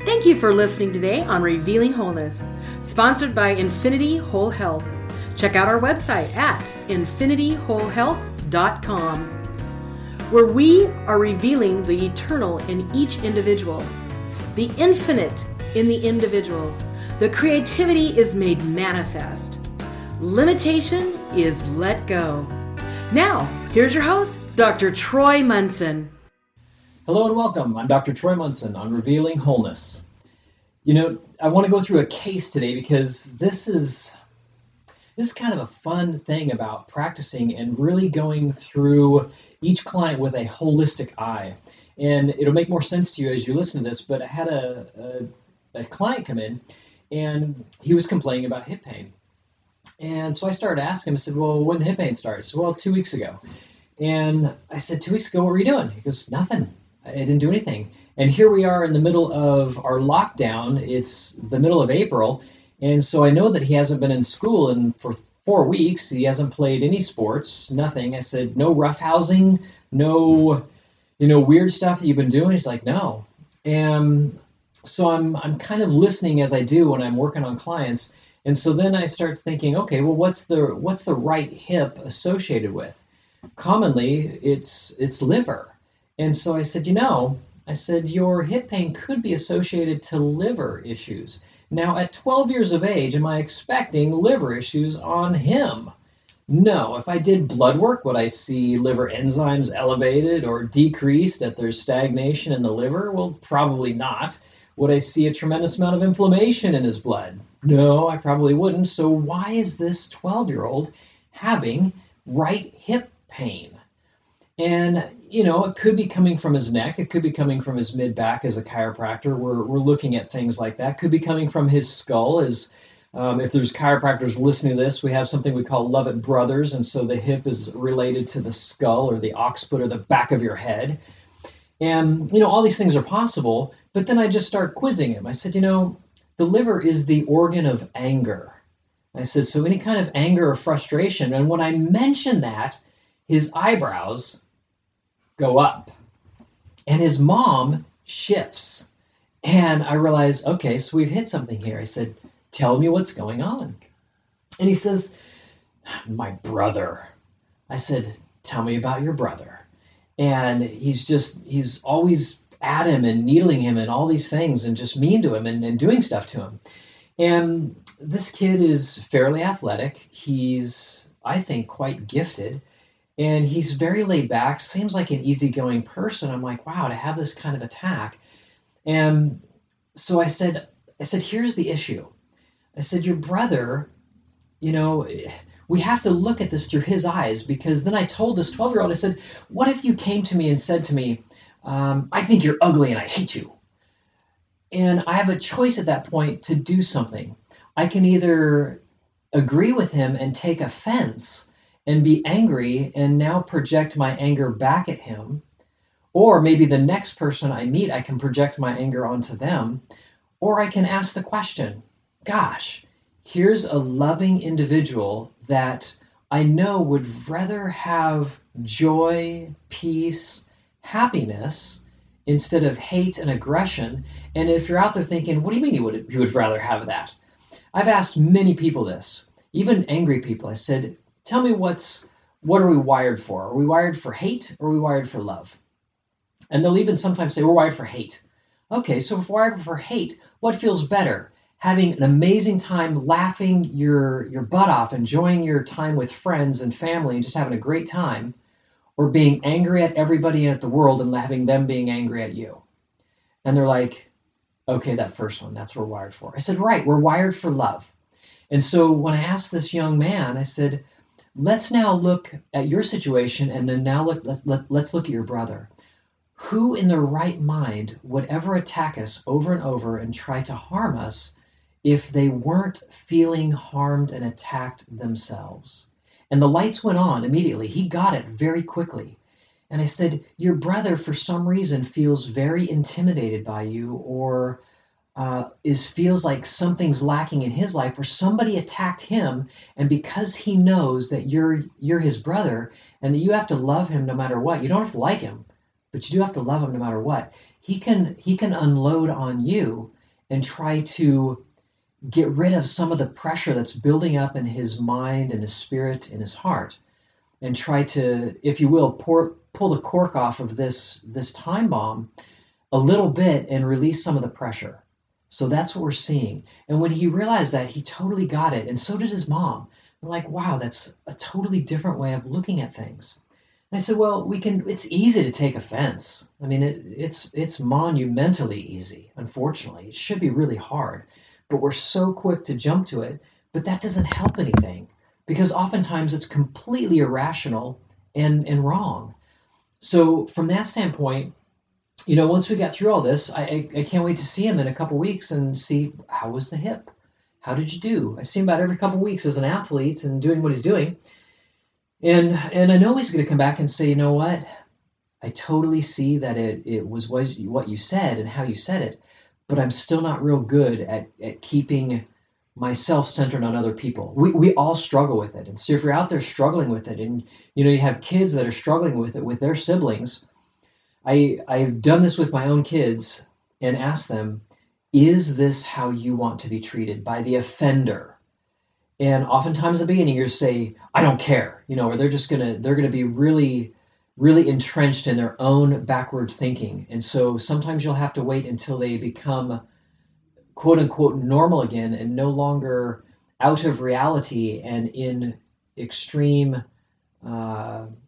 Thank you for listening today on Revealing Wholeness, sponsored by Infinity Whole Health. Check out our website at infinityWholehealth.com, where we are revealing the eternal in each individual, the infinite in the individual. The creativity is made manifest. Limitation is let go. Now, here's your host, Dr. Troy Munson. Hello and welcome. I'm Dr. Troy Munson on Revealing Wholeness. You know, I want to go through a case today because this is kind of a fun thing about practicing and really going through each client with a holistic eye. And it'll make more sense to you as you listen to this, but I had a client come in and he was complaining about hip pain. And so I started asking him, I said, well, when did the hip pain start? He said, well, 2 weeks ago. And I said, 2 weeks ago, what were you doing? He goes, nothing. I didn't do anything. And here we are in the middle of our lockdown. It's the middle of April. And so I know that he hasn't been in school for 4 weeks. He hasn't played any sports, nothing. I said, no roughhousing, no, weird stuff that you've been doing. He's like, no. And so I'm kind of listening as I do when I'm working on clients. And so then I start thinking, okay, well, what's the right hip associated with? Commonly, it's liver. And so I said, your hip pain could be associated to liver issues. Now, at 12 years of age, am I expecting liver issues on him? No. If I did blood work, would I see liver enzymes elevated or decreased, that there's stagnation in the liver? Well, probably not. Would I see a tremendous amount of inflammation in his blood? No, I probably wouldn't. So why is this 12-year-old having right hip pain? And, it could be coming from his neck. It could be coming from his mid-back as a chiropractor. We're looking at things like that. Could be coming from his skull. If there's chiropractors listening to this, we have something we call Lovett Brothers. And so the hip is related to the skull or the occiput or the back of your head. And, all these things are possible. But then I just start quizzing him. I said, the liver is the organ of anger. I said, so any kind of anger or frustration. And when I mention that, his eyebrows go up and his mom shifts. And I realized, okay, so we've hit something here. I said, tell me what's going on. And he says, my brother. I said, tell me about your brother. And he's always at him and needling him and all these things and just mean to him and doing stuff to him. And this kid is fairly athletic. He's, I think, quite gifted. And he's very laid back, seems like an easygoing person. I'm like, wow, to have this kind of attack. And so I said, here's the issue. I said, your brother, we have to look at this through his eyes, because then I told this 12-year-old, I said, what if you came to me and said to me, I think you're ugly and I hate you. And I have a choice at that point to do something. I can either agree with him and take offense and be angry and now project my anger back at him. Or maybe the next person I meet, I can project my anger onto them. Or I can ask the question, gosh, here's a loving individual that I know would rather have joy, peace, happiness instead of hate and aggression. And if you're out there thinking, what do you mean you would rather have that? I've asked many people this, even angry people. I said, tell me what are we wired for? Are we wired for hate or are we wired for love? And they'll even sometimes say, we're wired for hate. Okay, so if we're wired for hate, what feels better? Having an amazing time, laughing your butt off, enjoying your time with friends and family and just having a great time, or being angry at everybody at the world and having them being angry at you? And they're like, okay, that first one, that's what we're wired for. I said, right, we're wired for love. And so when I asked this young man, I said, let's now look at your situation, and then now let's look at your brother. Who in their right mind would ever attack us over and over and try to harm us if they weren't feeling harmed and attacked themselves? And the lights went on immediately. He got it very quickly. And I said, your brother, for some reason, feels very intimidated by you, or feels like something's lacking in his life, or somebody attacked him, and because he knows that you're his brother and that you have to love him no matter what, you don't have to like him, but you do have to love him no matter what, he can unload on you and try to get rid of some of the pressure that's building up in his mind and his spirit and his heart, and try to, if you will, pull the cork off of this time bomb a little bit and release some of the pressure. So that's what we're seeing. And when he realized that, he totally got it, and so did his mom. They're like, wow, that's a totally different way of looking at things. And I said, well, it's easy to take offense. I mean, it's monumentally easy, unfortunately. It should be really hard, but we're so quick to jump to it, but that doesn't help anything, because oftentimes it's completely irrational and wrong. So from that standpoint, once we got through all this, I can't wait to see him in a couple weeks and see how was the hip. How did you do? I see him about every couple weeks as an athlete and doing what he's doing. And I know he's going to come back and say, you know what? I totally see that it was what you said and how you said it, but I'm still not real good at keeping myself centered on other people. We all struggle with it. And so if you're out there struggling with it, and you have kids that are struggling with it with their siblings, I've done this with my own kids and asked them, is this how you want to be treated by the offender? And oftentimes at the beginning you say, I don't care, or they're gonna be really, really entrenched in their own backward thinking. And so sometimes you'll have to wait until they become quote unquote normal again and no longer out of reality and in extreme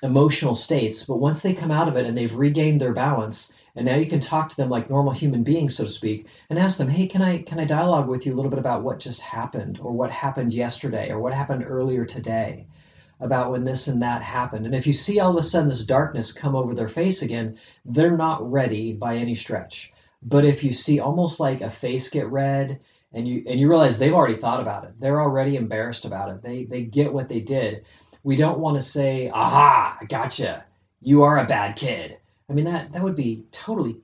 emotional states. But once they come out of it and they've regained their balance, and now you can talk to them like normal human beings, so to speak, and ask them, hey, can I dialogue with you a little bit about what just happened, or what happened yesterday, or what happened earlier today, about when this and that happened. And if you see all of a sudden this darkness come over their face again, they're not ready by any stretch. But if you see almost like a face get red, and you realize they've already thought about it, they're already embarrassed about it, they get what they did. We don't want to say, aha, I gotcha, you are a bad kid. I mean, that would be totally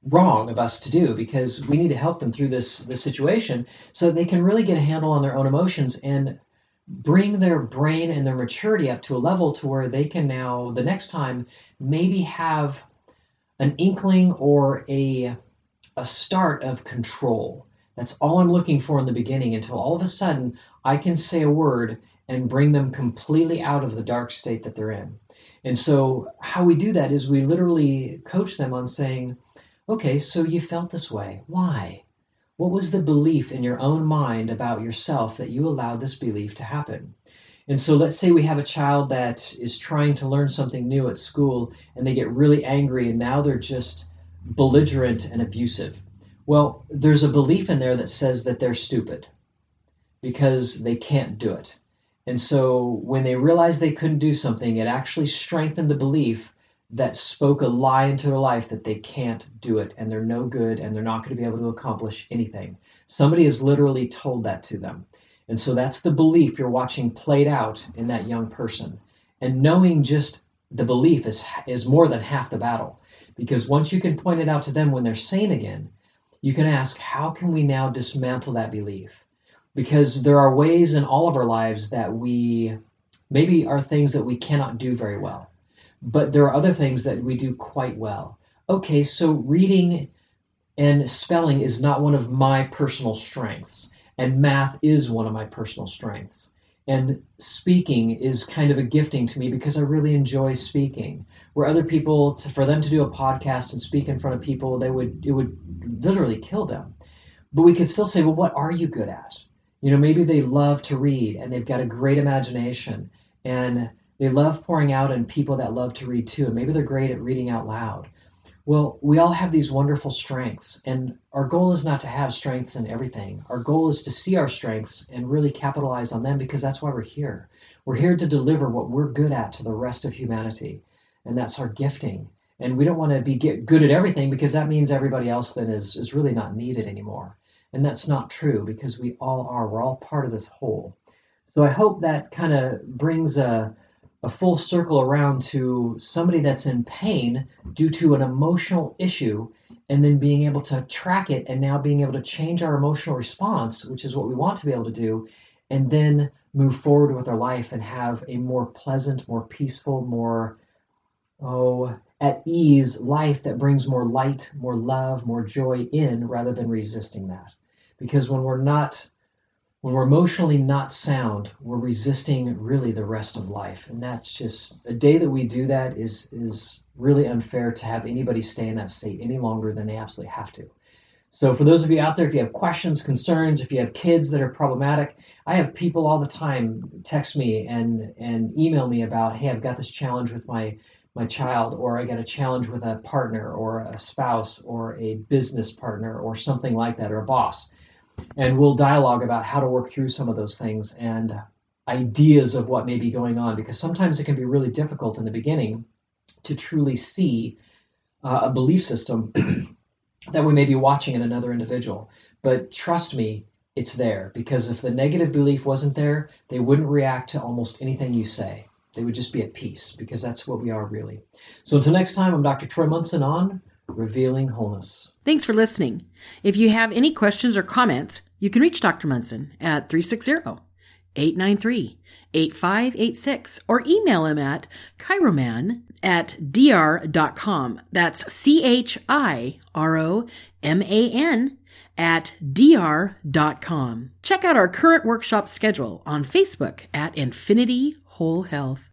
wrong of us to do, because we need to help them through this situation so that they can really get a handle on their own emotions and bring their brain and their maturity up to a level to where they can now, the next time, maybe have an inkling or a start of control. That's all I'm looking for in the beginning, until all of a sudden I can say a word and bring them completely out of the dark state that they're in. And so how we do that is we literally coach them on saying, okay, so you felt this way. Why? What was the belief in your own mind about yourself that you allowed this belief to happen? And so let's say we have a child that is trying to learn something new at school, and they get really angry, and now they're just belligerent and abusive. Well, there's a belief in there that says that they're stupid because they can't do it. And so when they realized they couldn't do something, it actually strengthened the belief that spoke a lie into their life that they can't do it, and they're no good, and they're not going to be able to accomplish anything. Somebody has literally told that to them. And so that's the belief you're watching played out in that young person. And knowing just the belief is more than half the battle. Because once you can point it out to them when they're sane again, you can ask, how can we now dismantle that belief? Because there are ways in all of our lives that we maybe are things that we cannot do very well, but there are other things that we do quite well. Okay, so reading and spelling is not one of my personal strengths, and math is one of my personal strengths. And speaking is kind of a gifting to me because I really enjoy speaking. Where other people, for them to do a podcast and speak in front of people, it would literally kill them. But we could still say, well, what are you good at? Maybe they love to read and they've got a great imagination and they love pouring out on people that love to read too. And maybe they're great at reading out loud. Well, we all have these wonderful strengths, and our goal is not to have strengths in everything. Our goal is to see our strengths and really capitalize on them, because that's why we're here. We're here to deliver what we're good at to the rest of humanity, and that's our gifting. And we don't want to be good at everything, because that means everybody else then is really not needed anymore. And that's not true, because we all are. We're all part of this whole. So I hope that kind of brings a full circle around to somebody that's in pain due to an emotional issue, and then being able to track it and now being able to change our emotional response, which is what we want to be able to do, and then move forward with our life and have a more pleasant, more peaceful, more at ease life that brings more light, more love, more joy in, rather than resisting that. Because when we're emotionally not sound, we're resisting really the rest of life. And that's just, the day that we do that is really unfair to have anybody stay in that state any longer than they absolutely have to. So for those of you out there, if you have questions, concerns, if you have kids that are problematic, I have people all the time text me and email me about, hey, I've got this challenge with my child, or I got a challenge with a partner or a spouse or a business partner or something like that, or a boss. And we'll dialogue about how to work through some of those things and ideas of what may be going on, because sometimes it can be really difficult in the beginning to truly see a belief system that we may be watching in another individual. But trust me, it's there, because if the negative belief wasn't there, they wouldn't react to almost anything you say. They would just be at peace, because that's what we are really. So until next time, I'm Dr. Troy Munson on Revealing Wholeness. Thanks for listening. If you have any questions or comments, you can reach Dr. Munson at 360-893-8586 or email him at chiroman@dr.com. That's chiroman@dr.com. Check out our current workshop schedule on Facebook at Infinity Whole Health.